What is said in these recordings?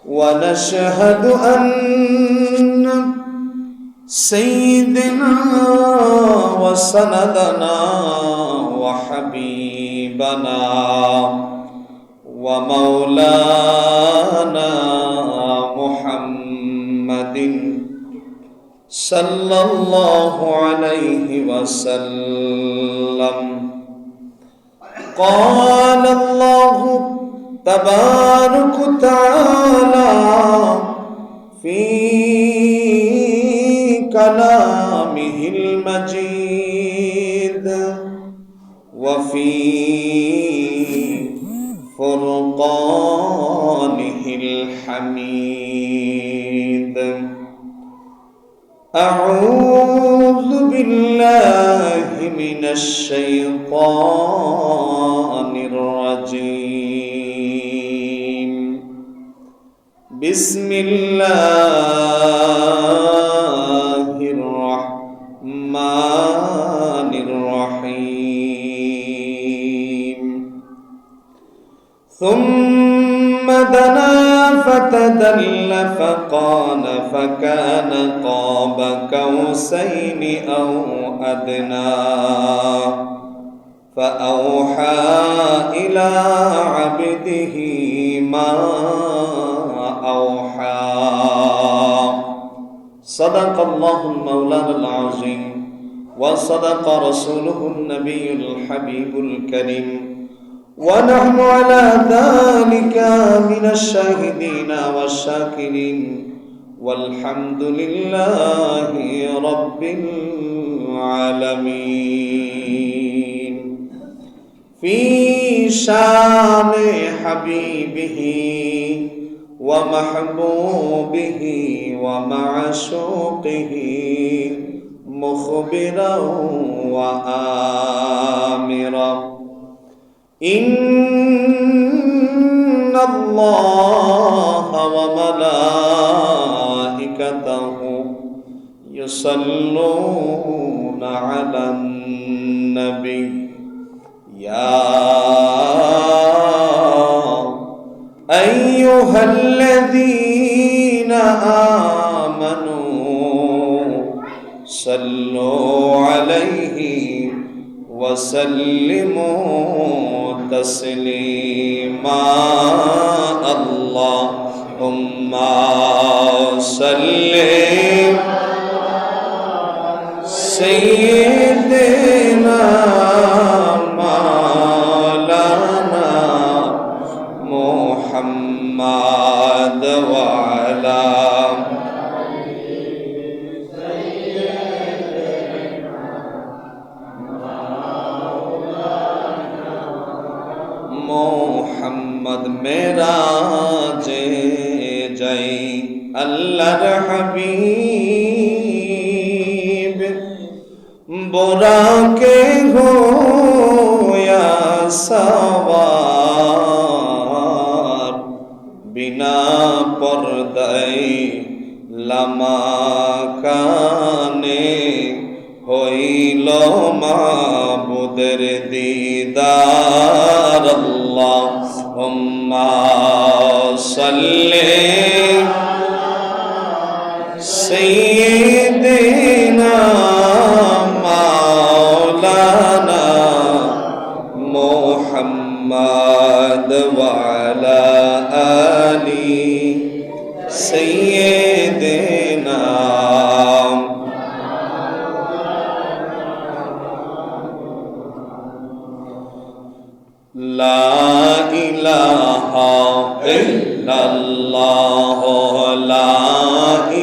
ونشهد أن سيدنا وسندنا وحبيبنا ومولانا محمد صلى الله عليه وسلم قال الله تبارك وتعالى في كلامه المجيد وفي فرقانه الحميد أعوذ بالله من الشيطان الرجيم بسم الله الرحمن الرحيم ثم دنا فتدلى فكان قاب قوسين أو أدنى فأوحى إلى عبده ما أوحى صدق الله المولانا العظيم وصدق رسوله النبي الحبيب الكريم ونحن على ذلك من الشاهدين والشاكرين والحمد لله رب العالمين في شان حبيبه ومحبوبه ومعشوقه مخبرا وآمرا إن الله وملائكته يصلون على النبي يا أيها الذين آمنوا صلوا عليه وسلموا تسليما اللهم صل سيدنا مولانا محمد وعلى মোহাম্মদ মেরাজে যাই আল্লাহর হাবিব বোরাকে হোয়া সওয়ার বিনা পর্দায় লামাকানে হইল মাবুদের দিদার আল্লাহুম্মা সাল্লি সাইয়্যিদিনা মাওলানা মুহাম্মদ ওয়া আলা আলি সাইয়্যিদিনা লা ইলাহা ইল্লাল্লাহ লা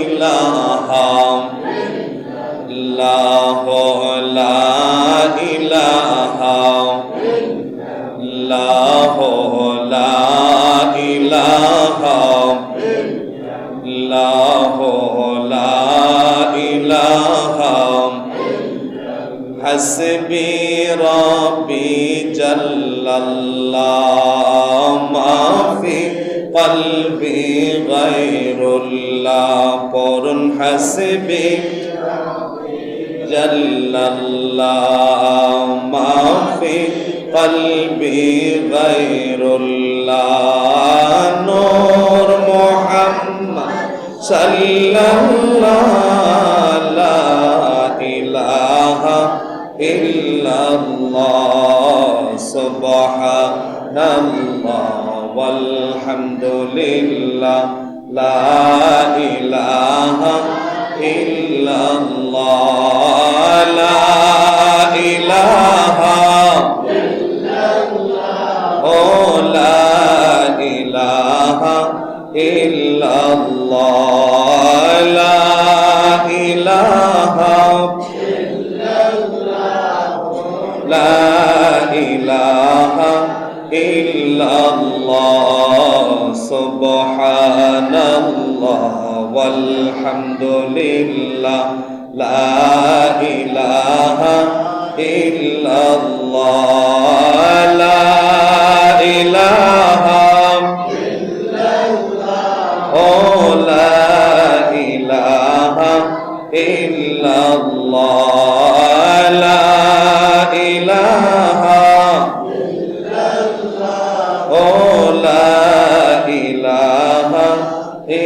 ইলাহা ইল্লাল্লাহ লা ইলাহা ইল্লাল্লাহ লা ইলাহা ইল্লাল্লাহ লা ইলাহা হাসবি রাব্বি জাল্লাল্লাহ মাফি কলবি গায়রুল্লাহ পরুন হাসবি জাল্লাল্লাহ মাফি কলবি গায়রুল্লাহ নূর হামদুলিল্লাহ লা ইলাহা ইল্লাল্লাহ লা ইলাহা ও লা ইলাহা ইল্লাল্লাহ লা ইলাহা লা ইলাহা ইল্লাল্লাহ সুবহানাল্লাহ ওয়ালহামদুলিল্লাহ লা ইলাহা ইল্লাল্লাহ লা ইলাহা ও লা ইলাহা ইল্লাল্লাহ লা ইলাহা ও লা ইলাহা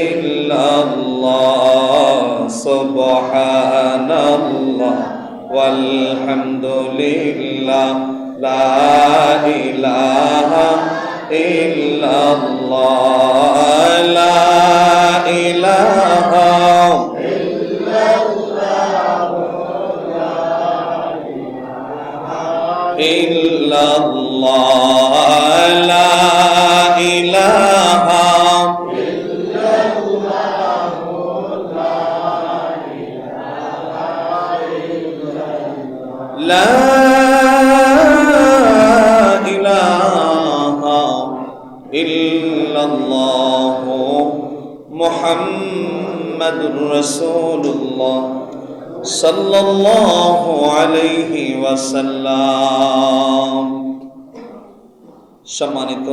ইল্লাল্লাহ সুবহানাল্লাহ ওয়ালহামদুলিল্লাহ লা ইলাহা ইল্লাল্লাহ লা ইলাহা ইল্লাল্লাহ লা ইলাহা লা ইলাহা ইল্লাল্লাহ মুহাম্মাদুর রাসূলুল্লাহ সাল্লাল্লাহু আলাইহি ওয়াসাল্লাম। সম্মানিত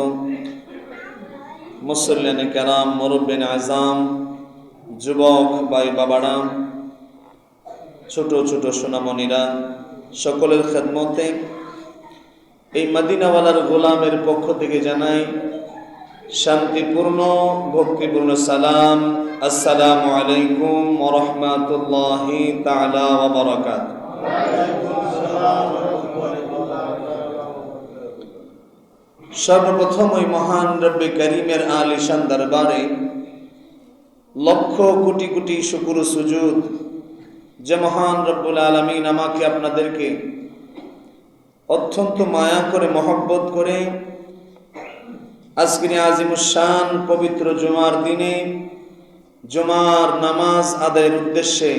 মুসল্লিয়ানে কেরাম, মুরব্বিন আযাম, যুবক ভাই বাবারা, ছোট ছোট সোনামণিরা, সকলের খেদমতে এই মদিনাওয়ালার গোলামের পক্ষ থেকে জানাই শান্তিপূর্ণ ভক্তিপূর্ণ সালাম। আসসালামু আলাইকুম ওয়া রাহমাতুল্লাহি তাআলা ওয়া বারাকাতুহু। সর্বপ্রথম ওই মহান রব্বে কারীমের আলিশান দরবারে লক্ষ কোটি কোটি শুকর ও সুজুদ যে মহান রব্বুল আলামিন আমাকে আপনাদেরকে অত্যন্ত মায়া করে মহব্বত করে আজকের আজিমুস শান পবিত্র জুমার দিনে জুমার নামাজ আদায়ের উদ্দেশ্যে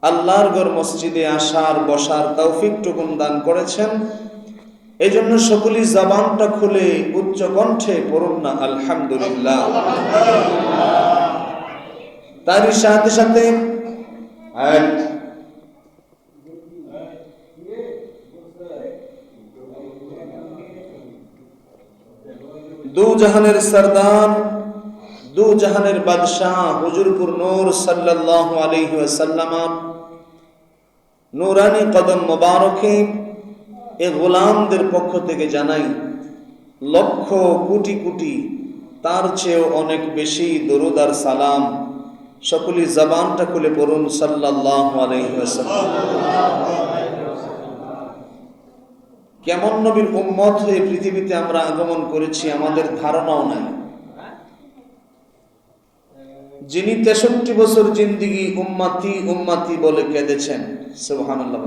আল্লাহর ঘর মসজিদে আসার বসার তৌফিকটুকুন দান করেছেন। এই জন্য সকলেই জবানটা খুলে উচ্চ কণ্ঠে পড়ুন না আলহামদুলিল্লাহ। তারই সাথে সাথে দু জাহানের সরদার, দু জাহানের বাদশাহ হুজুরপুর নূর সাল্লাল্লাহু আলাইহি ওয়াসাল্লাম নূরানি কদম মোবারকে এ গোলামদের পক্ষ থেকে জানাই লক্ষ কোটি কোটি তার চেয়েও অনেক বেশি দরুদ আর সালাম। সকলেই জবানটা খুলে পড়ুন সাল্লাল্লাহু আলাইহি ওয়াসাল্লাম। কেমন নবীর উম্মত হয়ে পৃথিবীতে আমরা আগমন করেছি আমাদের ধারণাও নাই। যিনি 63 বছর জিন্দেগি উম্মতি উম্মতি বলে কেঁদেছেন, সুবহানাল্লাহ।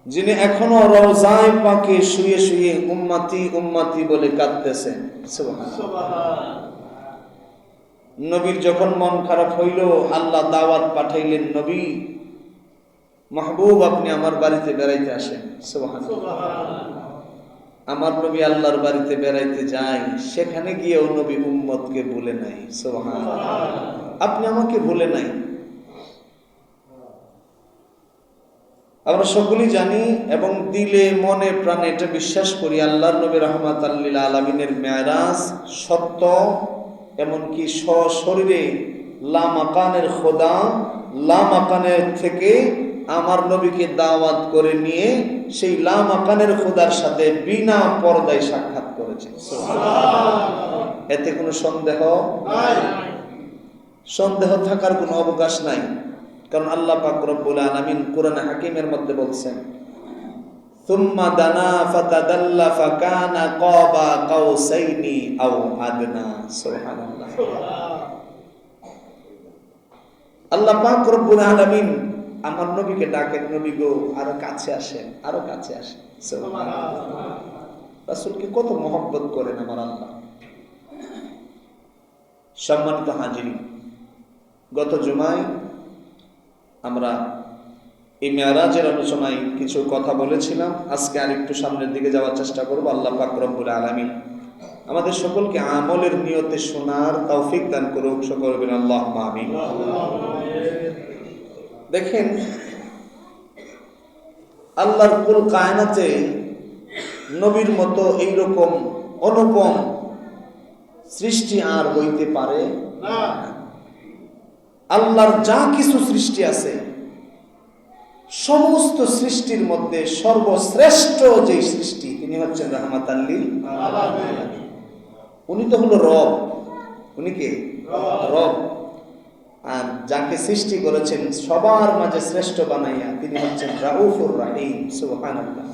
যিনি এখনো রওজায়ে পাকে শুয়ে শুয়ে উম্মতি উম্মতি বলে কাঁদতেছেন, সুবহানাল্লাহ। নবীর যখন মন খারাপ হইল আল্লাহ দাওয়াত পাঠাইলেন, নবী মাহবুব আপনি আমার বাড়িতে বেড়াইতে আসেন, সুবহানাল্লাহ। আমার নবী আল্লাহর বাড়িতে বেড়াইতে যায়, সেখানে গিয়েও নবী উম্মতকে ভুলে নাই, সুবহানাল্লাহ। আপনি আমাকে ভুলে নাই। আমরা সকলেই জানি এবং দিলে মনে প্রাণে এটা বিশ্বাস করি আল্লাহর নবী রাহমাতাল লিল আলামিনের মেরাজ সত্য, এমনকি সশরীরে লামাকানের খোদা লামাকানের থেকে আমার নবীকে দাওয়াত করে নিয়ে সেই লামাকানের খোদার সাথে বিনা পর্দায় সাক্ষাৎ করেছেন, সুবহানাল্লাহ। এতে কোনো সন্দেহ নাই, সন্দেহ থাকার কোনো অবকাশ নাই। কারণ আল্লাহ পাক রব্বুল আলামিন কোরআন হাকিমের মধ্যে বলছেন সুম্মা দানা ফাতাদাল্লা ফাকানা কাবা কাউসাইনি আও আদনা। সুবহানাল্লাহ। আল্লাহ পাক রব্বুল আলামিন আমার নবীকে ডাকেন, নবী গো আরো কাছে আসেন, আরো কাছে আসেন। সুবহানাল্লাহ। রাসূলকে কত মহব্বত করেন আমার আল্লাহ। সম্মানিত হাজিরিন, গত জুমায় আমরা এই মেরাজের আলোচনায় কিছু কথা বলেছিলাম। আজকে আরেকটু সামনের দিকে যাওয়ার চেষ্টা করব। আল্লাহ পাক রব্বুল আলামিন আমাদের সকলকে আমলের নিয়তে শোনার তৌফিক দান করুক। সকলে বলেন আল্লাহুম্মা আমিন। দেখেন, আল্লাহর কুল কায়নাতে নবীর মতো এইরকম অনুপম সৃষ্টি আর হইতে পারে না। আল্লাহর যা কিছু সৃষ্টি আছে, সমস্ত সৃষ্টির মধ্যে সর্বশ্রেষ্ঠ যে সৃষ্টি, তিনি হচ্ছেন রাহমাতাল লিল আলামিন। উনি তো হলো রব। উনি কে? রব। আর যাকে সৃষ্টি করেছেন সবার মাঝে শ্রেষ্ঠ বানাইয়া, তিনি হচ্ছেন রাউফুর রাহিম। সুবহানাল্লাহ।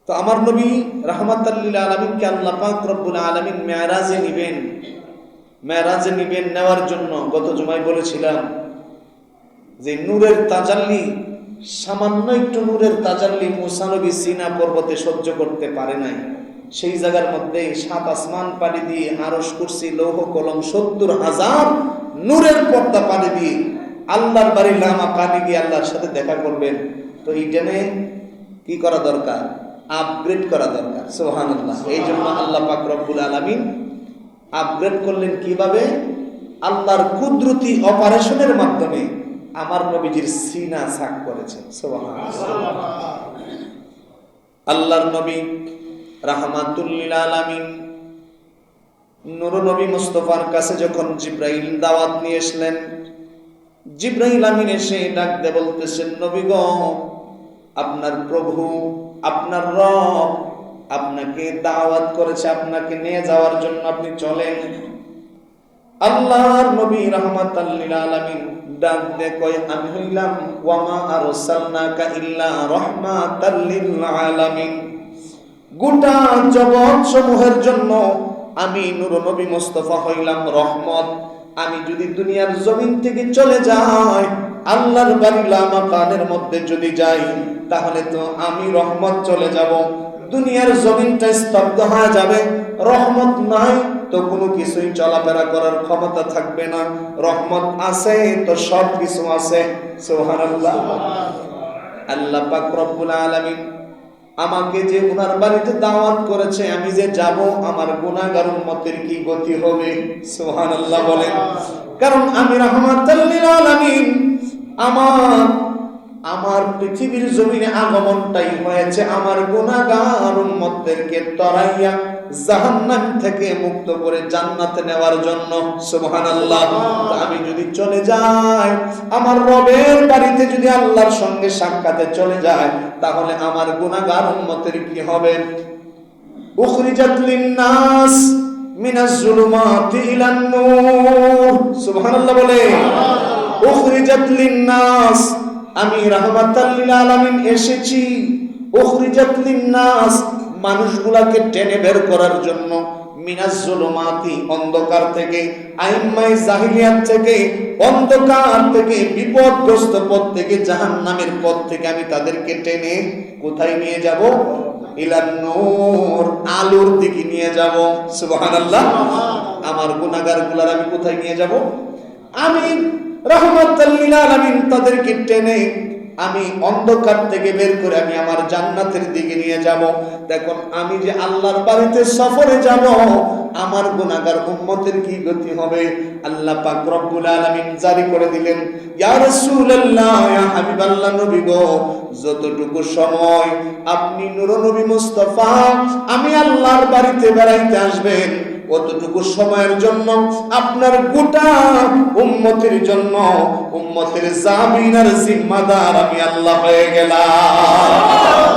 তো আমার নবী রাহমাতাল লিল আলামিনকে আল্লাহ পাক রব্বুল আলামিন মেরাজে নিবেন। মেরাজে নিবেন নেওয়ার জন্য গত জুমায় বলেছিলাম যে নূরের তাজাল্লি, সামান্য একটু নূরের তাজাল্লি মুসা নবী সিনা পর্বতে সহ্য করতে পারে নাই। সেই জায়গার মধ্যে 7 আসমান পাড়ি দিয়ে, আরশ কুরসি লৌহ কলম 70,000 নূরের পর্দা পাড়ি দিয়ে আল্লাহর বাড়ি লামা কানে গিয়ে আল্লাহর সাথে দেখা করবেন। তো এই টেনে কি করা দরকার? আপগ্রেড করা দরকার। সুবহানাল্লাহ। এই জন্য আল্লাহ পাক রব্বুল আলামিন আপগ্রেড করলেন কিভাবে? আল্লাহর কুদরতি অপারেশনের মাধ্যমে আমার নবীজির সিনা সাক করেছেন। সুবহানাল্লাহ। আল্লাহর নবী রাহমাতুল লিল আলামিন নূর নবী মুস্তাফার কাছে যখন জিবরাইল দাওয়াত নিয়ে আসলেন, জিবরাইল আমিন এসে ডাক দিয়ে বলতেছেন, নবী গো, আপনার প্রভু, আপনার রব আপনাকে দাওয়াত করেছে, আপনাকে নিয়ে যাওয়ার জন্য, আপনি চলেন। আল্লাহর নবী রাহমাতাল লিল আলামিন ডাক দিয়ে কয়, আমি হইলাম ওয়া মা আরসালনাকা ইল্লা রাহমাতাল লিল আলামিন। গোটা জগৎ সমূহের জন্য আমি নূর নবী মুস্তাফা হইলাম রহমত। আমি যদি দুনিয়ার জমিন থেকে চলে যাই, আল্লাহর বাড়ি লামা কানের মধ্যে যদি যাই, তাহলে তো আমি রহমত চলে যাব, দুনিয়ার জমিনটা স্তব্ধ হয়ে যাবে। রহমত নাই তো কোনো কিছুই চলাফেরা করার ক্ষমতা থাকবে না। রহমত আছে তো সব কিছু আছে। সুবহানাল্লাহ। আল্লাহ পাক রব্বুল আলামিন আমাকে যে ওনার বাড়িতে দাওয়াত করেছে, আমি যে যাব, আমার গুনাহগার উম্মতের কি গতি হবে? সুবহানাল্লাহ বলেন। কারণ আমি রাহমাতাল লিল আলামিন, আমার পৃথিবীর জমিনে আগমনটাই হয়েছে আমার গুনাহগার উম্মতদেরকে তরাইয়া জাহান্নাম থেকে মুক্ত করে জান্নাতে নেওয়ার জন্য। সুবহানাল্লাহ। আমি যদি চলে যাই, আমার রবের বাড়িতে যদি আল্লাহর সঙ্গে সাক্ষাতে চলে যায়, তাহলে আমার গুনাহগার উম্মতের কি হবে? উখরিজাত লিন-নাস মিনাজ যুলুমাতি ইলান নূর। সুবহানাল্লাহ বলে। উখরিজাত লিন-নাস, আমি রাহমাতাল লিল আলামিন এসেছি। উখরিজাত লিন-নাস, মানুষগুলাকে টেনে বের করার জন্য, মিনাজ যুলুমাতি, অন্ধকার থেকে, আইম্মায়ে জাহিলিয়াত থেকে, অন্ধকার থেকে, বিপদগ্রস্ত পথ থেকে, জাহান্নামের পথ থেকে আমি তাদেরকে টেনে কোথায় নিয়ে যাব? ইলান নূর, আলোর দিকে নিয়ে যাব। সুবহানাল্লাহ। আমার গুনাহগারগুলার আমি কোথায় নিয়ে যাব? আমি রাহমাতাল লিল আলামিন তাদেরকে টেনে আমি অন্ধকার থেকে বের করে আমি আমার জান্নাতের দিকে নিয়ে যাব। দেখুন, আমি যে আল্লাহর বাড়িতে সফরে যাব, আমার গুনাহগার উম্মতের কি গতি হবে? আল্লাহ পাক রব্বুল আলামিন জারি করে দিলেন, ইয়া রাসূলুল্লাহ, ইয়া হাবিবাল্লাহ, নবী গো, যতটুকু সময় আপনি নূর নবী মুস্তাফা আমি আল্লাহর বাড়িতে বেড়াইতে আসবেন, অতটুকু সময়ের জন্য আপনার গোটা উম্মতের জন্য, উম্মতের জামিন আর জিম্মাদার আমি আল্লাহ হয়ে গেলাম।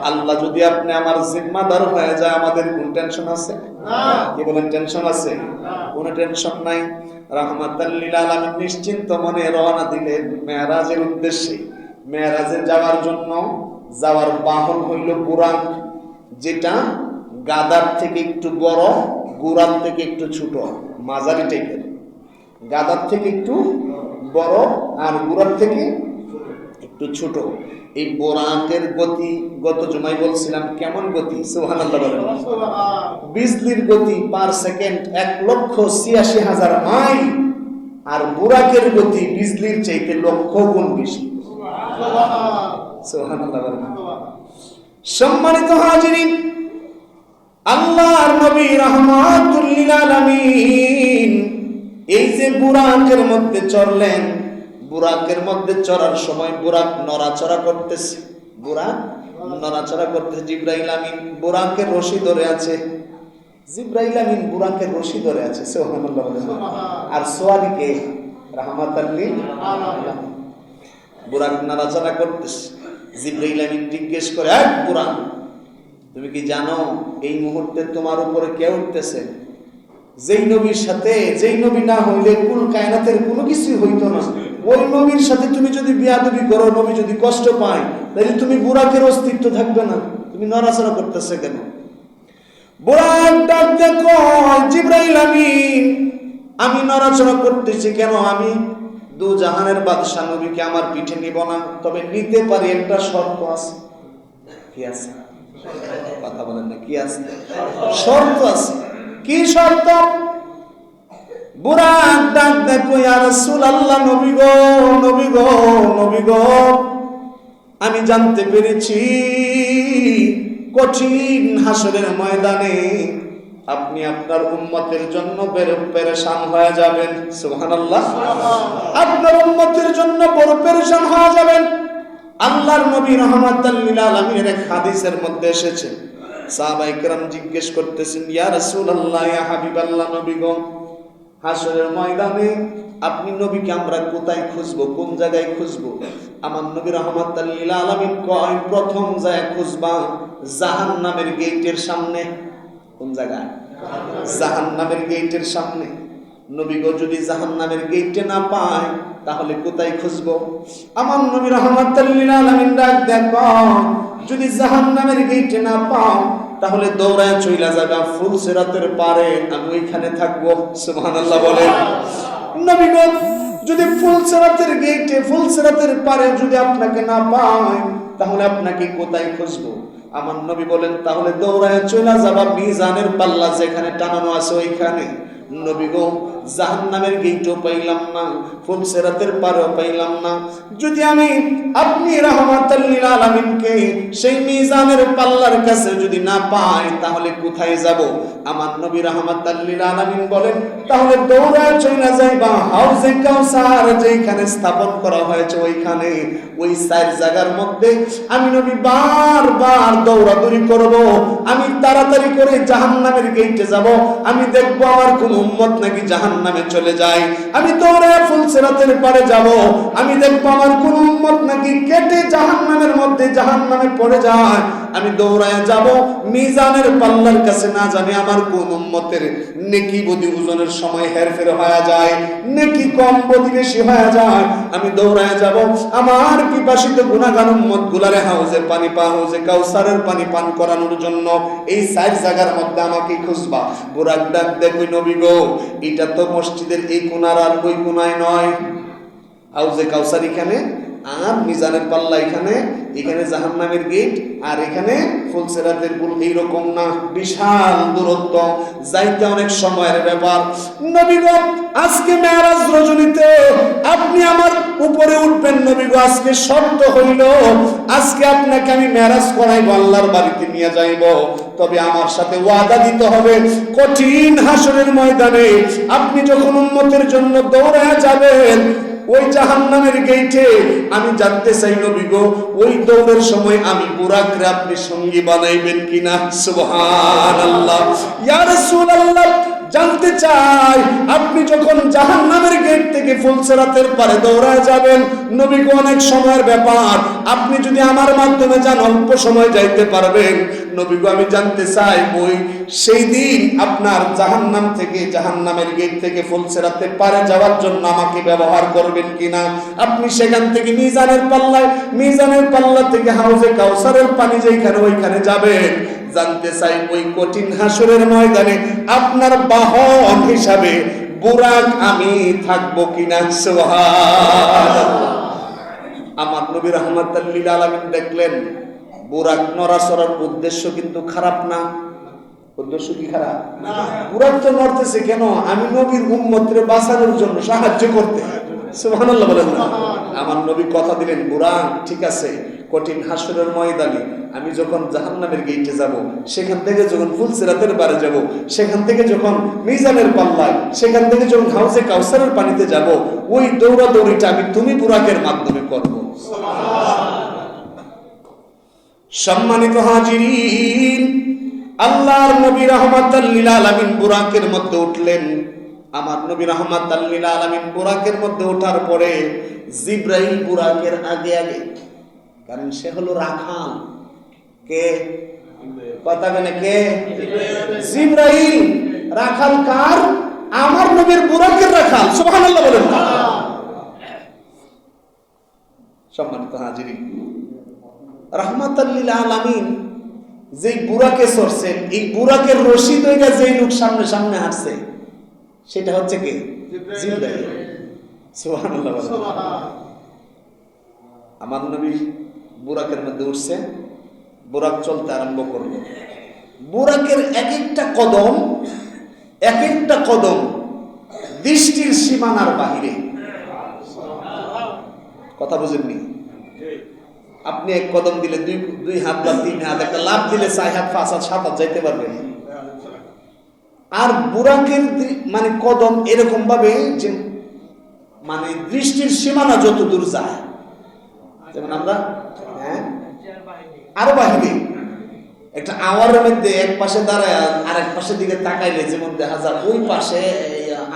আল্লাহ যদি আপনি আমার জিম্মাদার হয়ে যায়, আমাদের কোন টেনশন আছে? কি বলেন, টেনশন আছে? কোনো টেনশন নাই। রাহমাতাল লিল আলামিন নিশ্চিন্ত মনে রওনা দিলেন মেরাজের উদ্দেশ্যে। মেরাজে যাওয়ার জন্য যাওয়ার বাহন হইল বুরাক, যেটা গাদার থেকে একটু বড়, গুড়ার থেকে একটু ছোট, মাঝারি টাইপের। গাদার থেকে একটু বড় আর গুড়ার থেকে একটু ছোট। এই বোরাকের গতি গত জুমায় বলছিলাম কেমন গতি, সুবহানাল্লাহ বলেন। বিজলির গতি পার সেকেন্ড 1,86,000 মাইল, আর বুরাকের গতি বিজলির চাইতে লক্ষ গুণ বেশি, সুবহানাল্লাহ বলেন। সম্মানিত হাজিরিন, আল্লাহর নবী রাহমাতুল লিল আলামিন এই যে বুরাকের মধ্যে চড়লেন, বুরাকের মধ্যে চড়ার সময় বুরাক নড়াচড়া করতেছে, বুরাক নড়াচড়া করতেছে। জিবরাইল আমিন বুরাকের রশি ধরে আছে, জিবরাইল আমিন বুরাকের রশি ধরে আছে, সুবহানাল্লাহ। আর সোয়ালিকে রাহমাতাল লিল আলামিন, বুরাক নড়াচড়া করতেছে। জিবরাইল আমিন জিজ্ঞেস করে, এক বুরাক, তুমি কি জানো এই মুহূর্তে তোমার উপরে কে উঠতেছে? যেই নবীর সাথে, যেই নবী না হইলে কুল কায়নাতের কোনো কিছুই হইতো না, ওই নবীর সাথে তুমি যদি বিয়াদবি করো, নবী যদি কষ্ট পায়, তাহলে তুমি বুরাকের অস্তিত্ব থাকবে না, তুমি নড়াচড়া করতেছে কেন? বুরাক ডাক দেখো, জিবরাইল আমিন আমি নড়াচড়া করতেছি কেন? আমি দু জাহানের বাদশা নবীকে আমার পিঠে নিব না, তবে নিতে পারি, একটা শর্ত আছে। কি আছে? কথা বলেন না, কি আছে? শর্ত আছে। কি শর্ত? বুরাক ডাক দেখো, ইয়া রাসূলুল্লাহ, নবী গো, নবী গো, নবী গো, আমি জানতে পেরেছি কঠিন হাসরের ময়দানে আপনি আপনার উম্মতের জন্য পেরেশান হয়ে যাবেন, সুবহানাল্লাহ। আপনার উম্মতের জন্য বড় পেরেশান হয়ে যাবেন। আল্লাহর নবী রাহমাতাল লিল আলামিনের এক হাদিসের মধ্যে এসেছে, সাহাবায়ে কেরাম জিজ্ঞেস করতেছেন, ইয়া রাসূলুল্লাহ, ইয়া হাবিবাল্লাহ, নবী গো, হাসরের ময়দানে আপনি নবীকে আমরা কোথায় খুঁজবো, কোন জায়গায় খুঁজবো? আমার নবী রাহমাতাল লিল আলামিন কয়, প্রথম জায়গা খুঁজবা জাহান্নামের গেটের সামনে। কোন জায়গায়? জাহান্নামের গেটের সামনে। নবী গো, যদি জাহান্নামের গেটে না পায় তাহলে কোথায় খুঁজবো? আমার নবী রাহমাতাল লিল আলামিন ডাক দেখো, যদি জাহান্নামের গেটে না পাও তাহলে দৌড়ায় চইলা যাবা ফুলসিরাতের পারে, আমি ওইখানে থাকবো, সুবহানাল্লাহ বলেন। নবী গো, যদি ফুলসিরাতের গেটে, ফুলসিরাতের পারে যদি আপনাকে না পায় তাহলে আপনাকে কোথায় খুঁজবো? আমার নবী বলেন, তাহলে দৌড়ায় চইলা যাবা মিজানের পাল্লা যেখানে টানানো আছে ওইখানে। নবী গো, জাহান্নামের গেটও পাইলাম না, ফুলসিরাতের পারও পাইলাম না, যদি আমি আপনি রাহমাতাল লিল আলামিনকে সেই মিজানের পাল্লার কাছে যদি না পাই তাহলে কোথায় যাব? আমার নবী রাহমাতাল লিল আলামিন বলেন, তাহলে দৌড়ায় চলে যাইবা হাউজে কাউসার যেখানে স্থাপন করা হয়েছে ওইখানে। ওই চার জায়গার মধ্যে আমি নবী বারবার দৌড়াদৌড়ি করব, আমি তাড়াতাড়ি করে জাহান্নামের গেটে যাব, আমি দেখবো আমার কোন উম্মত নাকি জাহান্নামে চলে যায়, আমি দৌড়ায় ফুলসিরাতের পারে যাব, আমি দেখবো আমার কোন উম্মত নাকি কেটে জাহান্নামের মধ্যে জাহান্নামে পড়ে যায়, আমি দৌড়ায় যাব মিজানের পাল্লার কাছে, না জানি আমার কোন উম্মতের নেকি বদি ওজনের সময় হেরফের হয়ে যায়, নেকি কম বদি বেশি হয়ে যায়, আমি দৌড়ায় যাব আমার পিপাসিত গুনাহগার উম্মত গুলারে হাউজে পানি পা, হাউজে কাউসারের পানি পান করানোর জন্য এই চার জায়গার মধ্যে আমাকে খুঁজবা। বুরাক ডাক দেখো, নবী গো, এটা তো মসজিদের এই কোণার আর ওই কোণায় নয়, হাউজে কাউসার এখানে আর মিজানের পাল্লা এখানে, এখানে জাহান্নামের গেট আর এখানে ফুলসিরাতের পুল, এইরকম না, বিশাল দূরত্ব, যাইতে অনেক সময়ের ব্যাপার। নবী গো, আজকে মেরাজ রজনীতে আপনি আমার উপরে উঠবেন, নবী গো, আজকে শর্ত হইল আজকে আপনাকে আমি মেরাজ করাইবো, আল্লাহর বাড়িতে নিয়ে যাইব, তবে আমার সাথে ওয়াদা দিতে হবে কঠিন হাসরের ময়দানে আপনি যখন উম্মতের জন্য দৌড়ায় যাবেন ওই জাহান্নামের গেটে আমি জানতে চাই, নবী গো, ওই দৌড়ের সময় আমি বুরাকরে আপনি সঙ্গী বানাইবেন কিনা? সুবহানাল্লাহ। ইয়া রাসূলুল্লাহ, জানতে চাই, আপনি যখন জাহান্নামের গেট থেকে ফুলসিরাতের পারে দৌড়ায় যাবেন, নবীকে অনেক সময়ের ব্যাপার, আপনি যদি আমার মাধ্যমে যান অল্প সময় যাইতে পারবেন। নবীকে আমি জানতে চাই, ওই সেই দিন আপনার জাহান্নাম থেকে, জাহান্নামের গেট থেকে ফুলসিরাতের পারে যাওয়ার জন্য আমাকে ব্যবহার করবেন কিনা। আপনি সেখান থেকে মিজানের পাল্লা থেকে হাউজে কাউসারের পানি যেখানে ওইখানে যাবেন। জানতে চাই ওই কঠিন হাসরের ময়দানে আপনার বাহন হিসাবে বুরাক আমি থাকবো কিনা। সুবহানাল্লাহ। আমার নবী রাহমাতাল লিল আলামিন দেখলেন বুরাক নড়াচড়ার উদ্দেশ্য কিন্তু খারাপ না। উদ্দেশ্য কি খারাপ না? বুরাক তো নড়তেছে কেন? আমি নবীর উম্মতরে বাঁচানোর জন্য, সাহায্য করতে। সুবহানাল্লাহ বলেন না? আমার নবী কথা দিলেন, বুরাক ঠিক আছে, কঠিন হাসরের ময়দানে আমি যখন জাহান্নামের গেটে যাব, সেখান থেকে যখন ফুলসিরাতের পারে যাব, সেখান থেকে যখন মিজানের পাল্লায়, সেখান থেকে যখন হাউজে কাউসারের পানিতে যাব, ওই দৌড়াদৌড়িটা আমি তুমি বুরাকের মাধ্যমে করব। সম্মানিত হাজিরিন, আল্লাহর নবী রাহমাতাল লিল আলামিন বুরাকের মধ্যে উঠলেন। আমার নবী রাহমাতাল লিল আলামিন বুরাকের মধ্যে ওঠার পরে জিবরাইল বুরাকের আগে আগে, কারণ সে হলো রাখাল। কে কথা বলে? কে? জিবরাইল। রাখাল কার? আমার নবীর বুরাকের রাখাল। সুবহানাল্লাহ বলেন না? সম্মানিত হাজিরিন, রাহমাতাল লিল আলামিন যেই বুরাকে চড়ছেন, এই বুরাকের রশি ধইরা যেই লোক সামনে সামনে হাঁটছে, সেটা হচ্ছে কে? জিবরাইল। সুবহানাল্লাহ বলেন। আমার নবী বুরাকের মধ্যে উঠছে, বুরাক চলতে আরম্ভ করলো। বুরাকের এক একটা কদম দৃষ্টির সীমানার বাহিরে। কথা বুঝেননি? আপনি এক কদম দিলে দুই হাত বা তিন হাত, একটা লাফ দিলে 4 হাত 5 হাত 7 হাত যাইতে পারবেন। আর বুরাকের মানে কদম এরকম ভাবে যে মানে দৃষ্টির সীমানা যত দূর যায়, যেমন আমরা আরো বাহিরে একটা আওয়ারের মধ্যে এক পাশে দাঁড়ায় আর এক পাশের দিকে তাকাইলে যেমন দেখা যায় ওই পাশে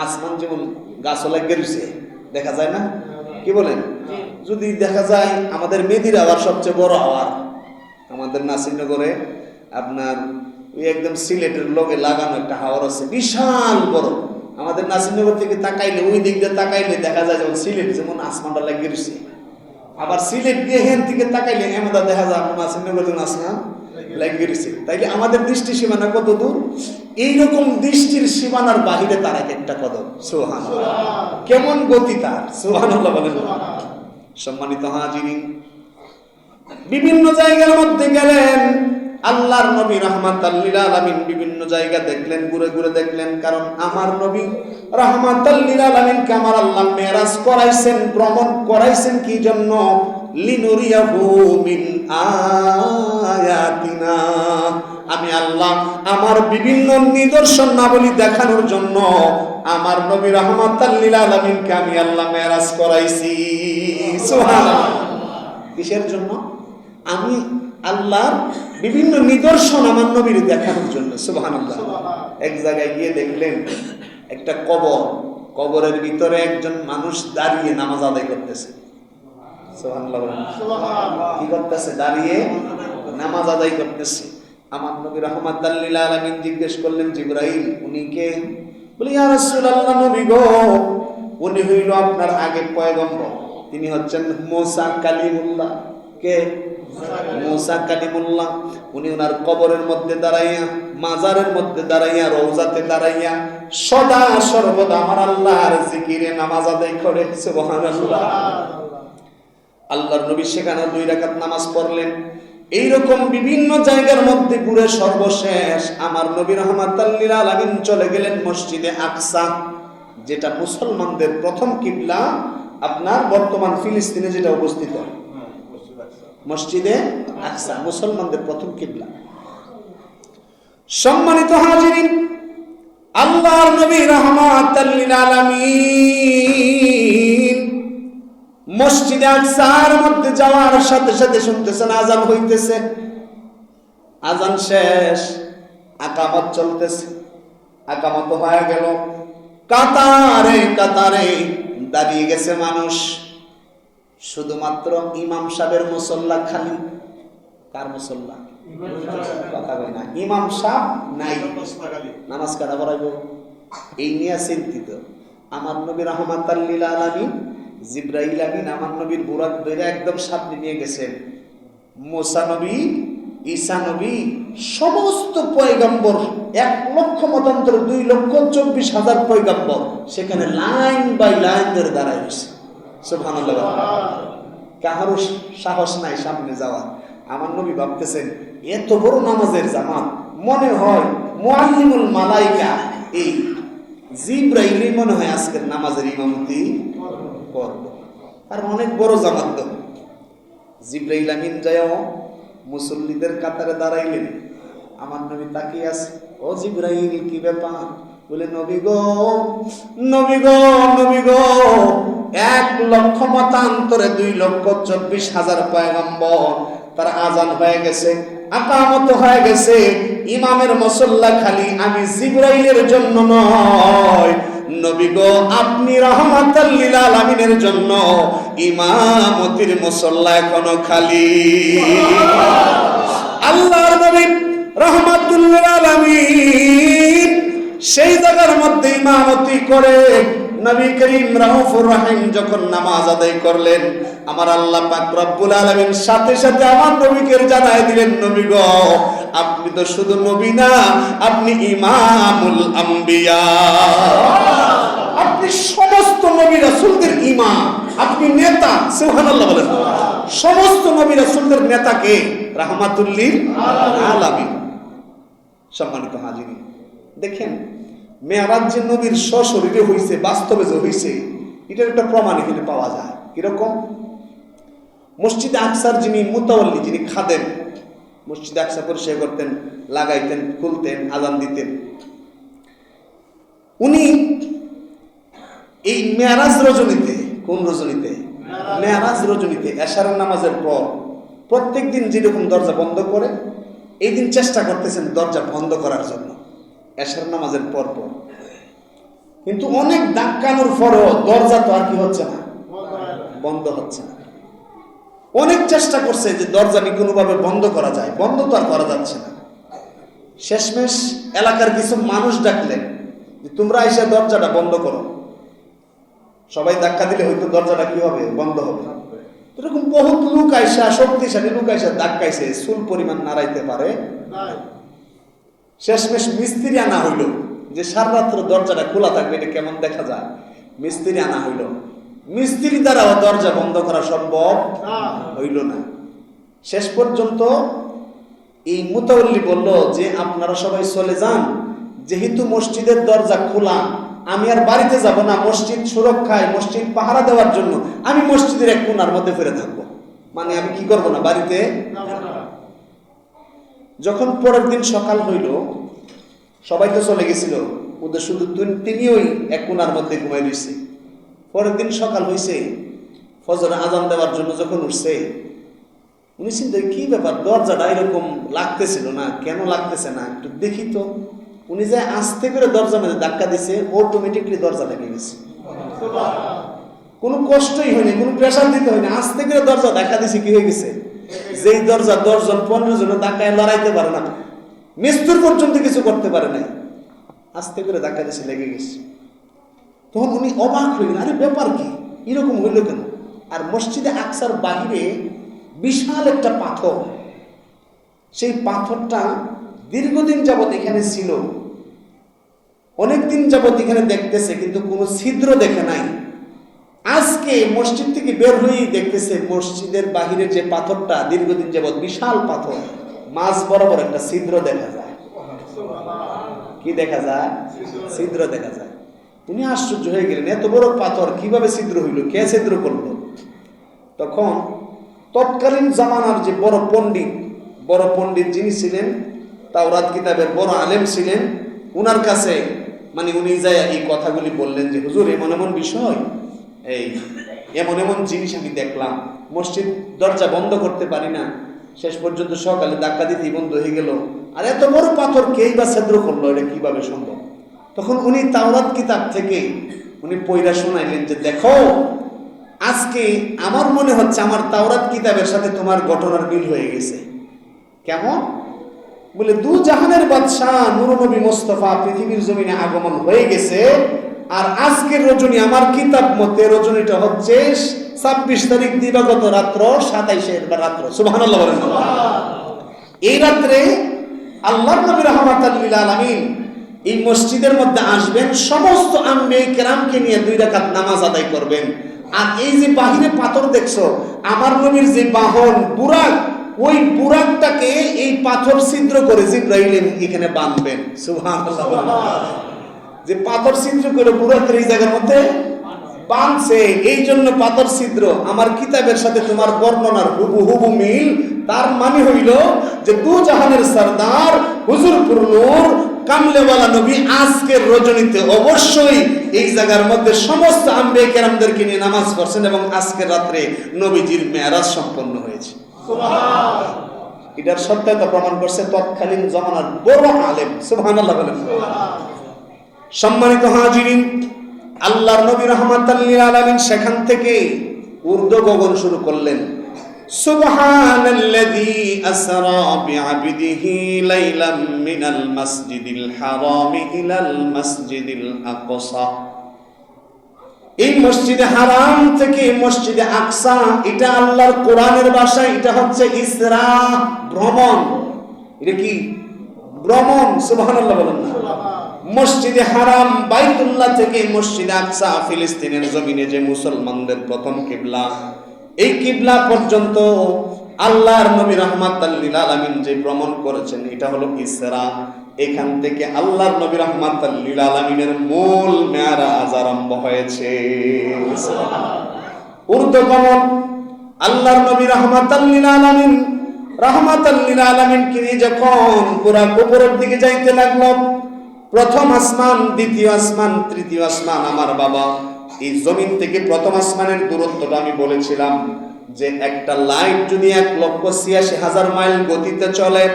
আসমান যেমন গাছ লাগিয়ে রয়েছে, দেখা যায় না? কি বলেন? যদি দেখা যায় আমাদের মেদির আওয়ার সবচেয়ে বড় আওয়ার, আমাদের নাসিরনগরে আপনার ওই একদম সিলেটের লগে লাগানো একটা হাওয়ার আছে, বিশাল বড়। আমাদের নাসিরনগর থেকে তাকাইলে, ওই দিক দিয়ে তাকাইলে দেখা যায় যেমন সিলেট যেমন আসমানটা লাগিয়ে রয়েছে। আবার সিলেট দিয়ে হেন থেকে তাকাইলে এমন দেখা যায় আপনার নাসিরনগর যেমন আসমান লাগিয়ে রয়েছে। তাইলে আমাদের দৃষ্টি সীমানা কত দূর? এইরকম দৃষ্টির সীমানার বাহিরে তার এক একটা কদম। সুবহানাল্লাহ, কেমন গতি তার! সুবহানাল্লাহ বলেন। সম্মানিত হাজিরিন, বিভিন্ন জায়গার মধ্যে গেলেন, আল্লাহর নবী রাহমাতাল লিল আলামিন বিভিন্ন জায়গা দেখলেন, ঘুরে ঘুরে দেখলেন। কারণ আমার নবী রাহমাতাল লিল আলামিনকে আমার আল্লাহ মেরাজ করাইছেন, ভ্রমণ করাইছেন কি জন্য? লিনুরিয়াহু মিন আয়াতিনা। আমি আল্লাহ আমার বিভিন্ন নিদর্শন নাবলী দেখানোর জন্য আমার নবী রাহমাতাল লিল আলামিনকে আমি আল্লাহ মেরাজ করাইছি। সুবহানাল্লাহ। কিসের জন্য? আমি আল্লাহর বিভিন্ন নিদর্শন আমার নবীর দেখানোর জন্য। সুবহানাল্লাহ। এক জায়গায় গিয়ে দেখলেন একটা কবরের ভিতরে একজন মানুষ দাঁড়িয়ে নামাজ আদায় করতেছে। সুবহানাল্লাহ। কি করতেছে? দাঁড়িয়ে নামাজ আদায় করতেছে। আমার নবী রাহমাতাল লিল আলামিন জিজ্ঞেস করলেন, জিবরাইল উনি কে? বলি, ইয়া রাসূলুল্লাহ, নবী গো, উনি হইল আপনার আগে পয়গম্বর, তিনি হচ্ছেন মুসা কালিমুল্লাহ। কে? মুসা কালিমুল্লাহ। উনি ওনার কবরের মধ্যে দাঁড়াইয়া, মাজারের মধ্যে দাঁড়াইয়া, রওজাতে দাঁড়াইয়া সদা সর্বদা আমার আল্লাহর জিকিরে নামাজ আদায় করে। সুবহানাল্লাহ। আল্লাহর নবী সেখানে 2 রাকাত নামাজ পড়লেন। এইরকম বিভিন্ন জায়গার মধ্যে ঘুরে সর্বশেষ আমার নবী রাহমাতাল লিল আলামিন চলে গেলেন মসজিদে আকসা, যেটা মুসলমানদের প্রথম কিবলা, আপনার বর্তমান ফিলিস্তিনে যেটা অবস্থিত। মসজিদে আকসা মুসলমানদের প্রথম কিবলা। সম্মানিত হাজিরিন, আল্লাহর নবী রাহমাতাল লিল আলামিন মসজিদে আকসার মধ্যে যাওয়ার সাথে সাথে শুনতেছেন আজান হইতেছে। আজান শেষ, আকামত চলতেছে। একামত হয়ে গেল, কাতারে কাতারে দাঁড়িয়ে গেছে মানুষ, শুধুমাত্র ইমাম সাহেবের মুসল্লা খালি। কার মুসল্লা? কথা কই না, ইমাম সাহেব নাই, নামাজ কাটা পড়াইব, এই নিয়ে চিন্তিত। আমার নবী রাহমাতাল লিল আলামিন জিবরাইল আমিন আমার নবীর বুরাক ধরে একদম সামনে নিয়ে গেছেন। মুসা নবী, ঈসা নবী, সমস্ত পয়গম্বর, 1,00,000 মতান্তর 2,24,000 পয়গম্বর সেখানে লাইন বাই লাইন ধরে দাঁড়ায় রয়েছে। সুবহানাল্লাহ। কাহারও সাহস নাই সামনে যাওয়ার। আমার নবী ভাবতেছেন এত বড় নামাজের জামাত, মনে হয় মুআল্লিমুল মালাইকা এই জিবরাইলই মনে হয় আজকের নামাজের ইমামতি করবে, আর অনেক বড় জামাত তো। জিবরাইল আমিন যাও মুসল্লিদের কাতারে দাঁড়াইলেন, আমার নবী তাকিয়ে আছে। ও জিবরাইল, কি ব্যাপার? বলে নবী গো, নবী গো, নবী গো, 1,00,000 মতান্তরে 2,24,000 পয়গম্বর, তার আজান হয়ে গেছে, আকামত হয়ে গেছে, ইমামের মুসল্লা খালি। আমি জিবরাইলের জন্য নয়, নবী গো আপনি রাহমাতাল লিল আলামিনের জন্য ইমামতির মুসল্লা এখনো খালি। আল্লাহর নবী রাহমাতুল লিল আলামিন সেই জায়গার মধ্যে ইমামতি করে নবী করিম রাউফুর রহিম যখন নামাজ আদায় করলেন, আমার আল্লাহ পাক রব্বুল আলামিন সাথে সাথে আমার নবীকে জানায় দিলেন, নবী গো আপনি তো শুধু নবী না, আপনি ইমামুল আম্বিয়া, আপনি সমস্ত নবী রাসূলদের ইমাম, আপনি নেতা। সুবহানাল্লাহ বলেন। সমস্ত নবী রাসূলদের নেতা কে? রাহমাতুল লিল আলামিন। সম্মানিত হাজিরিন, দেখেন মেরাজ যে নবীর সশরীরে হইছে, বাস্তবে যে হইছে, এটার একটা প্রমাণ এখানে পাওয়া যায়। কিরকম? মসজিদে আকসার যিনি মুতাওয়াল্লি, যিনি খাদেম, মসজিদে আকসা পরিষ্কার করতেন, লাগাইতেন, খুলতেন, আজান দিতেন, উনি এই মেরাজ রজনীতে, কোন রজনীতে? মেরাজ রজনীতে এশারের নামাজের পর প্রত্যেক দিন যেরকম দরজা বন্ধ করে, এই দিন চেষ্টা করতেছেন দরজা বন্ধ করার জন্য এশার নামাজের পর পর। কিন্তু অনেক ধাক্কানোর পরও দরজা তো আর কি হচ্ছে না, বন্ধ হচ্ছে না। অনেক চেষ্টা করছে যে দরজাটি কোনোভাবে বন্ধ করা যায়, বন্ধ তো আর করা যাচ্ছে না। শেষমেশ এলাকার কিছু মানুষ ডাকলেন যে তোমরা এসে দরজাটা বন্ধ করো। সবাই ধাক্কা দিলে হয়তো দরজাটা কি হবে, বন্ধ হবে। এরকম বহুত লোক আইসা, শক্তিশালী লোক আইসা ধাক্কাইছে, চুল পরিমাণ নাড়াইতে পারে। শেষমেশ মিস্ত্রি আনা হইল, যে সারা রাত্র দরজাটা খোলা থাকবে, এটা কেমন দেখা যায়। মিস্ত্রি আনা হইল, মিস্ত্রি দ্বারাও দরজা বন্ধ করা সম্ভব হইল না। শেষ পর্যন্ত এই মুতাওয়াল্লি বলল যে আপনারা সবাই চলে যান, যেহেতু মসজিদের দরজা খোলা, আমি আর বাড়িতে যাব না, মসজিদ সুরক্ষায়, মসজিদ পাহারা দেওয়ার জন্য আমি মসজিদের এক কোণার মধ্যে ফিরে থাকবো। মানে আমি কি করব না, বাড়িতে। যখন পরের দিন সকাল হইল, সবাই তো চলে গেছিল, ওদের শুধু তিনি ওই এক কোণার মধ্যে ঘুমাই রয়েছে। পরের দিন সকাল হয়েছে, ফজরে আজান দেওয়ার জন্য যখন উঠছে, উনি চিন্তা কি ব্যাপার, দরজাটা এরকম লাগতেছিল না, কেন লাগতেছে না, একটু দেখি তো। উনি যে আস্তে করে দরজা মধ্যে ধাক্কা দিছে, অটোমেটিকলি দরজা লেগে গেছে। কোনো কষ্টই হয়নি, কোনো প্রেশার দিতে হয়নি, আস্তে করে দরজা ধাক্কা দিছে, কি হয়ে গেছে? যেই দরজা 10 জন 15 জন ধাক্কায় লড়াইতে পারে না, মিস্ত্রি পর্যন্ত কিছু করতে পারে না, আস্তে করে ধাক্কা দিছে, লেগে গেছে। তখন উনি অবাক হইলেন, আরে ব্যাপার কি, এরকম হইল কেন? আর মসজিদে আকসার বাহিরে বিশাল একটা পাথর, সেই পাথরটা দীর্ঘদিন যাবত এখানে ছিল, অনেকদিন যাবত এখানে দেখতেছে, কিন্তু কোনো ছিদ্র দেখে নাই। আজকে মসজিদ থেকে বের হয়েই দেখতেছে মসজিদের বাহিরে যে পাথরটা দীর্ঘদিন যাবত বিশাল পাথর, মাঝ বরাবর একটা ছিদ্র দেখা যায়। কি দেখা যায়? ছিদ্র দেখা যায়। উনি আশ্চর্য হয়ে গেলেন, এত বড় পাথর কিভাবে ছিদ্র হইল, কে ছিদ্র করলো? তখন তৎকালীন জামানার যে বড় পণ্ডিত যিনি ছিলেন, তাওরাত কিতাবের বড় আলেম ছিলেন, উনার কাছে মানে উনি যায় এই কথাগুলি বললেন যে হুজুর, এমন এমন বিষয়, এই এমন এমন জিনিস আমি দেখলাম, মসজিদ দরজা বন্ধ করতে পারি না, শেষ পর্যন্ত সকালে ধাক্কা দিতেই বন্ধ হয়ে গেল, আর এত বড় পাথর কেই বা ছিদ্র করলো, এটা কিভাবে সম্ভব? তখন উনি তাওরাত কিতাব থেকে উনি পয়রা শোনাইলেন যে দেখো, আজকে আমার মনে হচ্ছে আমার তাওরাত কিতাবের সাথে তোমার ঘটনার মিল হয়ে গেছে। কেমন? বলে দু জাহানের বাদশাহ নূর নবী মোস্তফা পৃথিবীর জমিনে আগমন হয়ে গেছে, আর আজকের রজনী আমার কিতাব মতে রজনীটা হচ্ছে 26 তারিখ দিবাগত রাত্র 27 রাত্র। সুবহানাল্লাহ বলেন। এই রাত্রে আল্লাহর নবী রাহমাতাল লিল আলামিন এই মসজিদের মধ্যে আসবেন, সমস্ত আম্বিয়া কেরামকে নিয়ে 2 রাকাত নামাজ আদায় করবেন। আর এই যে বাহিরে পাথর দেখছো, আমার নবীর যে বাহন বুরাক, ওই বুরাকটাকে এই পাথর ছিদ্র করে জিবরাইল এখানে বাঁধবেন। সুবহানাল্লাহ। যে পাথর ছিদ্র করে বুরাকের এই জায়গার মধ্যে বাঁধছে, এই জন্য পাথর ছিদ্র আমার কিতাবের সাথে তোমার বর্ণনার হুবহু মিল। তার মানে হইল যে দু জাহানের সরদার হুজুরপুর নূর কামলেওয়ালা নবী আজকের রজনীতে অবশ্যই এই জায়গার মধ্যে সমস্ত আম্বিয়া কেরামদেরকে নিয়ে নামাজ পড়ছেন, এবং আজকের রাত্রে নবীজির মেরাজ সম্পন্ন হয়েছে। এটার সত্যতা প্রমাণ করছে তৎকালীন জমানার বড় আলেম। সুবহানাল্লাহ বলেন। সম্মানিত হাজিরিন, আল্লাহর নবী রাহমাতাল লিল আলামিন সেখান থেকে উর্দু গগন শুরু করলেন। সুবহানাল্লাযী আসরা বিআবদিহি লাইলাম মিনাল মাসজিদিল হারাম ইলাল মাসজিদিল আকসা। এই মসজিদে হারাম থেকে মসজিদে আকসা, এটা আল্লাহর কোরআনের ভাষায় এটা হচ্ছে ইসরা, ভ্রমণ। এটা কি? ভ্রমণ। সুবহানাল্লাহ বলেন না। মসজিদে হারাম বাইতুল্লাহ থেকে মসজিদে আকসা, ফিলিস্তিনের জমিনে যে মুসলমানদের প্রথম কিবলা, এই কিবলা পর্যন্ত আল্লাহর নবী রাহমাতাল লিল আলামিন যে ভ্রমণ করেছেন এটা হলো ইসরা। এখান থেকে আল্লাহর নবী রাহমাতাল লিল আলামিনের মূল মেরাজ আরম্ভ হয়েছে। ঊর্ধ্বগমন আল্লাহর নবী রাহমাতাল লিল আলামিনকে নিয়ে যখন পুরা উপরের দিকে যাইতে লাগলো, প্রথম আসমান, দ্বিতীয় আসমান, তৃতীয় আসমান, আমার বাবা এই জমিন থেকে প্রথম আসমানের দূরত্বটা আমি বলেছিলাম যে একটা লাইট যদি 1,86,000 মাইল গতিতে চলে,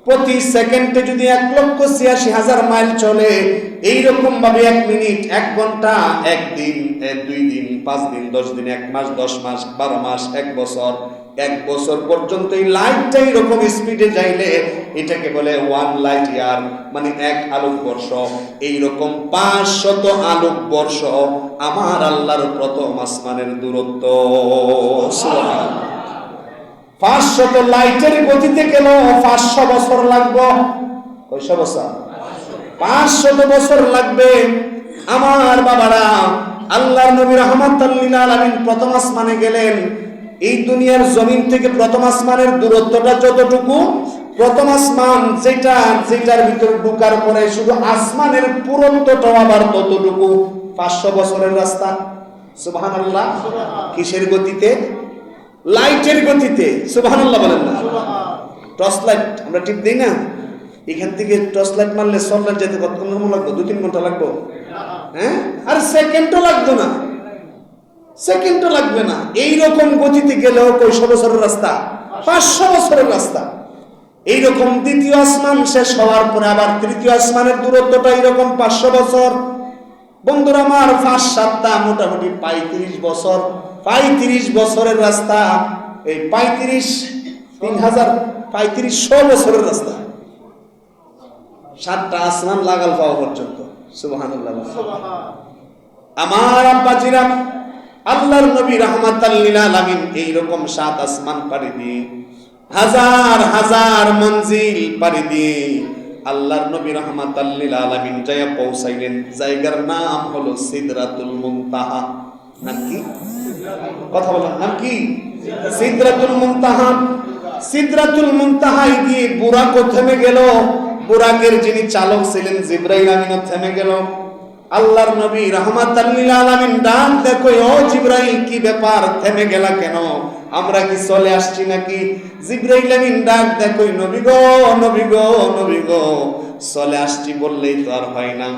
প্রতি সেকেন্ডে যদি 1,86,000 মাইল চলে, এইরকম ভাবে 1 মিনিট, 1 ঘন্টা, 1 দিন, 2 দিন, 5 দিন, 10 দিন, 1 মাস, 10 মাস, 12 মাস, 1 বছর, 1 বছর পর্যন্ত এই লাইটটা এরকম স্পিডে যাইলে এটাকে বলে 1 লাইট ইয়ার, মানে 1 আলোকবর্ষ। এইরকম 500 আলোকবর্ষ আমার আল্লাহর প্রথম আসমানের দূরত্ব। 500 লাইটের গতিতে গেল 500 বছর লাগবে। কয়শো বছর? 500 বছর লাগবে। আমার বাবারা, আল্লাহর নবী রাহমাতাল লিল আলামিন প্রথম আসমানে গেলেন। এই দুনিয়ার জমিন থেকে প্রথম আসমানের দূরত্বটা যতটুকু, প্রথম আসমান যেটার ভিতর ঢুকার পরে শুধু আসমানের পুরুত্বটাও আবার ততটুকু। 500 বছরের রাস্তা। সুবহানাল্লাহ। কিসের গতিতে? লাইটের গতিতে। সুবহানাল্লাহ বলেন না। টর্চ লাইট আমরা টিপ দিই না, এখান থেকে টর্চ লাইট মারলে সনলাইট যেতে কতক্ষণ লাগবে? 2-3 ঘন্টা লাগবে। হ্যাঁ, আর সেকেন্ডও লাগবে না, সেকেন্ডও লাগবে না। এইরকম গতিতে গেলেও কয়শো বছরের রাস্তা? 500 বছরের রাস্তা। এইরকম দ্বিতীয় আসমান শেষ হওয়ার পরে আবার তৃতীয় আসমানের দূরত্বটা এরকম 500 বছর। বন্ধুরা আমার, 5-7টা মোটামুটি 35 বছর। 35 বছরের রাস্তা। এই 35,000 বছরের রাস্তা। 7টা আসমান লাগাল পাওয়া পর্যন্ত। সুবহানাল্লাহ। আমার আব্বাজিরা, আল্লাহর নবী রাহমাতাল লিল আলামিন এইরকম 7 আসমান পাড়ি দিয়ে, হাজার হাজার মঞ্জিল পাড়ি দিয়ে আল্লাহর নবী রাহমাতাল লিল আলামিন যায়া পৌঁছাইলেন। জায়গার নাম হলো সিদরাতুল মুনতাহা। নাম কি? কথা বলেন, নাম কি? সিদরাতুল মুনতাহা। সিদরাতুল মুনতাহায় গিয়ে বুরাকও থেমে গেল। বুরাকের যিনি চালক ছিলেন জিবরাইল আমিনও থেমে গেল। আল্লাহর নবী রাহমাতাল লিল আলামিন ডাক দেখো, ও জিবরাইল, কি ব্যাপার, থেমে গেলা কেন? আমরা কি চলে আসছি নাকি? জিবরাইল আমিন ডাক দেখো, নবী গো, নবী গো, নবী গো, চলে আসছি বললেই তো আর হয় না,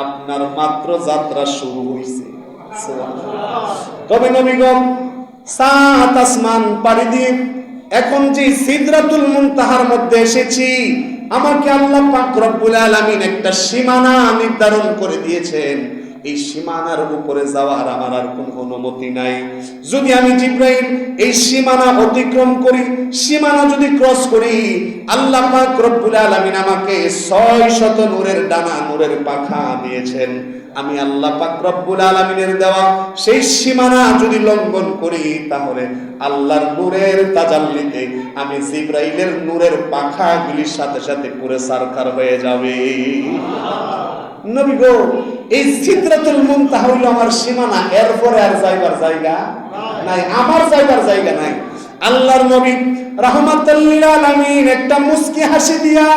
আপনার মাত্র যাত্রা শুরু হইছে। তবে নবী গো, 7 আসমান পাড়ি দিয়ে এখন যে সিদরাতুল মুনতাহার মধ্যে এসেছি, আমাকে আল্লাহ পাক রব্বুল আলামিন একটা সীমানা নির্ধারণ করে দিয়েছেন, এই সীমানার উপরে যাওয়ার আমার আর কোনো অনুমতি নাই। যদি আমি জিবরাইল এই সীমানা অতিক্রম করি, সীমানা যদি ক্রস করি, আল্লাহ পাক রব্বুল আলামিন আমাকে 600 নূরের ডানা, নূরের পাখা দিয়েছেন। আমি আল্লাহ পাক রব্বুল আলামিনের দেওয়া সেই সীমানা যদি লঙ্ঘন করি, তাহলে আল্লাহর নূরের তাজাল্লিতে আমি জিবরাইলের নূরের পাখাগুলির সাথে সাথে পুরো সারখার হয়ে যাবে। নবী গো, এই সিদরাতুল মুনতাহা হইল আমার সীমানা, এরপরে আর যাইবার জায়গা নাই, আমার যাইবার জায়গা নাই। আল্লাহর নবী রাহমাতুল লিল আলামিন একটা মুস্কি হাসি দিয়া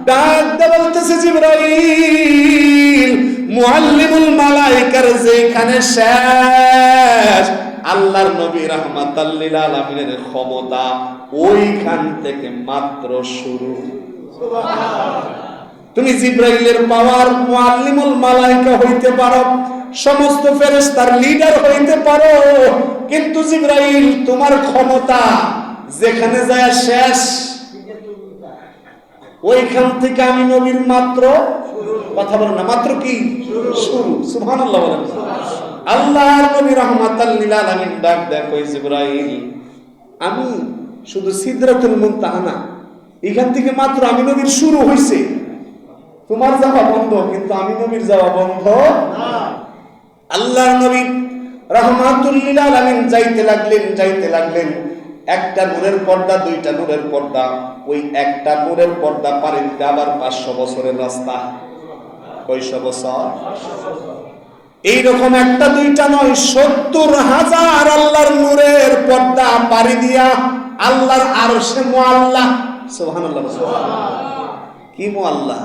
ডাক দিয়ে বলতেছে, জিবরাইল, মুআল্লিমুল মালায়েকার যেখানে শেষ, আল্লাহর নবী রাহমাতুল লিল আলামিনের ক্ষমতা ওইখান থেকে মাত্র শুরু। সুবহানাল্লাহ। তুমি জিবরাইলের পাওয়ার মুআল্লিমুল মালায়েকা হইতে পারো, সমস্ত ফেরেশতার লিডার হইতে পারো, কিন্তু জিবরাইল তোমার ক্ষমতা যেখানে যায় শেষ, ওইখান থেকে আমি নবীর মাত্র কথা বলেন না, মাত্র কি শুরু। সুবহানাল্লাহ বলেন। আল্লাহর নবী রাহমাতাল লিল আলামিন ডাক দেয়, কই জিবরাইল, আমি শুধু সিদরাতুল মুনতাহা না, এখান থেকে মাত্র আমি নবীর শুরু হইছে, তোমার যাওয়া বন্ধ, কিন্তু আমি নবীর যাওয়া বন্ধ না। আল্লাহর নবী রাহমাতুল লিল আলামিন যাইতে লাগলেন। একটা নূরের পর্দা, দুইটা নূরের পর্দা, ওই একটা নূরের পর্দা পারে দিতে আবার 500 বছরের রাস্তা। কয়শো বছর? এইরকম একটা দুইটা নয়, 70,000 আল্লাহর নূরের পর্দা পারি দিয়া আল্লাহর আরশে মুআল্লা। সুবহানাল্লাহ। কি মুআল্লা?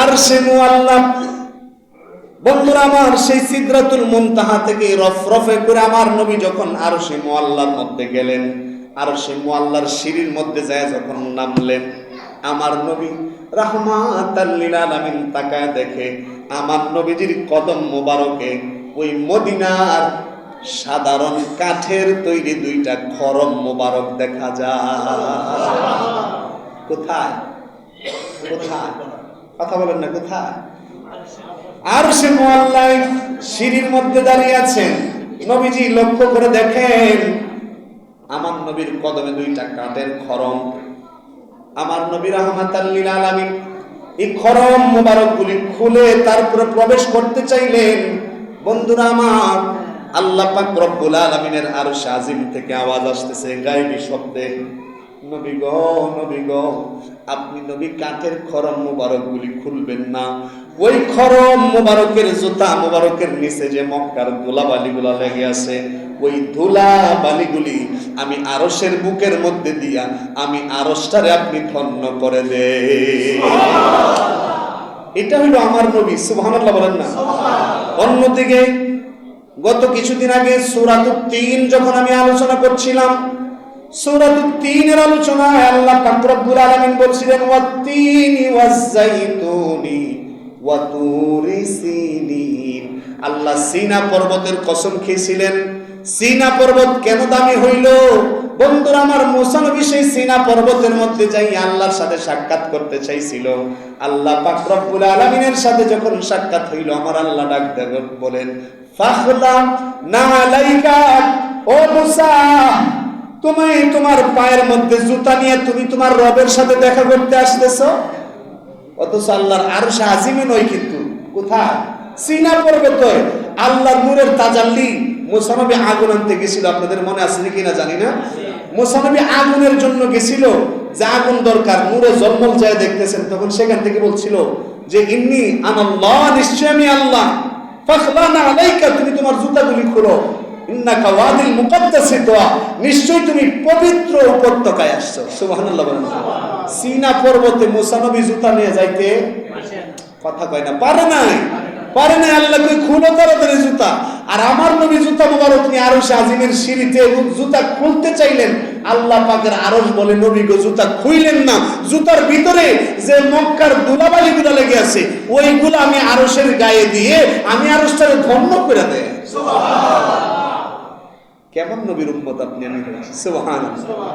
আরশে মুআল্লা। বন্ধুরা আমার, সেই সিদরাতুল মুনতাহা থেকে রফরফে করে আমার নবী যখন আরশে মুআল্লার মধ্যে গেলেন, আরশে মুআল্লার সিঁড়ির মধ্যে যায় যখন নামলেন, আমার নবী রাহমাতাল লিল আলামিন তাকায় দেখে আমার নবীজির কদম মোবারকে ওই মদিনার সাধারণ কাঠের তৈরি দুইটা খরম মোবারক দেখা যায়। কোথায়? কোথায়? কথা বলেন না, কোথায়? আরশে মুআল্লায় সিঁড়ির মধ্যে দাঁড়িয়ে আছেন নবীজি। লক্ষ্য করে দেখেন আমার নবীর কদমে দুইটা কাঠের খরম। আমার নবী রাহমাতাল লিল আলামিন এই খরম মোবারকগুলি খুলে তারপরে প্রবেশ করতে চাইলেন। বন্ধুরা আমার, আল্লাহ পাক রব্বুল আলামিনের আরশ আজিম থেকে আওয়াজ আসতেছে গায়বী শব্দে, নবী গো, নবী গো, আপনি নবী কাঠের খরম মোবারকগুলি খুলবেন না। ওই খরম মোবারকের জুতা মোবারকের নিচে যে মক্কার ধুলাবালিগুলা লেগে আছে, ওই ধুলাবালিগুলি আমি আরশের বুকের মধ্যে দিয়া আমি আরশটারে আপনি ধন্য করে দে। এটা হলো আমার নবী। সুবহানাল্লাহ বলেন না। অন্যদিকে গত কিছুদিন আগে সূরাতুত তিন যখন আমি আলোচনা করছিলাম, সূরাতুত তিনের আলোচনায় আল্লাহ পাক রব্বুল আলামিন বলছিলেন, ওয়াত-তিনি ওয়াজ-যাইতুনি ওয়া তুরি সিনিন। আল্লাহ সিনা পর্বতের কসম খেয়েছিলেন। সিনা পর্বত কেন দামি হইল? বন্ধুরা আমার, মুসা নবী সেই সিনা পর্বতের মধ্যে যাই আল্লাহর সাথে সাক্ষাৎ করতে চাইছিল। আল্লাহ পাক রব্বুল আলামিনের সাথে যখন সাক্ষাৎ হইল, আমার আল্লাহ ডাক দিয়ে বলেন, ফাখলা নালাইকা, ও মুসা, তুমি তোমার পায়ের মধ্যে জুতা নিয়ে তুমি তোমার রবের সাথে দেখা করতে আসতেছো। অথচ আল্লাহর আরশ আজিমে নয়, কিন্তু কোথায়? সিনা পর্বতে আল্লাহর নূরের তাজাল্লি। মুসা নবী আগুন আনতে গেছিল, আপনাদের মনে আছে কিনা জানি না। মুসা নবী আগুনের জন্য গেছিল, যে আগুন দরকার, নূরে জলমল যায় দেখতেছেন, তখন সেখান থেকে বলছিল যে ইন্নী আনাল্লাহ, নিশ্চয় আমি আল্লাহ, ফাখলানা আলাইকা, তুমি তোমার জুতাগুলি খুলো, ইন্নাকা ওয়াদিল মুকাদ্দাসে তোয়া, নিশ্চয় তুমি পবিত্র উপত্যকায় আসছো। সুবহানাল্লাহ বলেন। সিনা পর্বতে মুসা নবী জুতা নিয়ে যাইতে কথা কয় না, পারে নাই। আল্লাহ কই খুলো তাড়াতাড়ি জুতা। আর আমার নবী জুতা মুবারক নিয়ে আরশ আজিমের সিঁড়িতে জুতা খুলতে চাইলেন, আল্লাহ পাকের আরশ বলে, নবী গো, জুতা খুইলেন না, জুতার ভিতরে যে মক্কার ধুলাবালিগুলো লেগে আছে ওইগুলো আমি আরশের গায়ে দিয়ে আমি আরশটাকে ধন্য করে দেয়। কেমন নবীর উম্মত আপনি আমি হয়েছি। সুবহানাল্লাহ।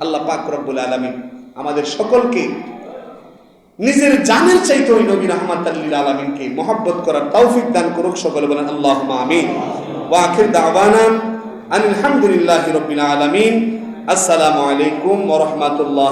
আল্লাহ পাক রব্বুল আলামিন আমাদের সকলকে নিজের জানের চাইতে ওই নবী রাহমাতাল লিল আলামিনকে মহব্বত করার তৌফিক দান করুক। সকলে বলেন আল্লাহুম্মা আমিন। ওয়া আখির দাওয়ানা আলহামদুলিল্লাহি রাব্বিল আলামিন। আসসালামু আলাইকুম ওয়া রাহমাতুল্লাহ।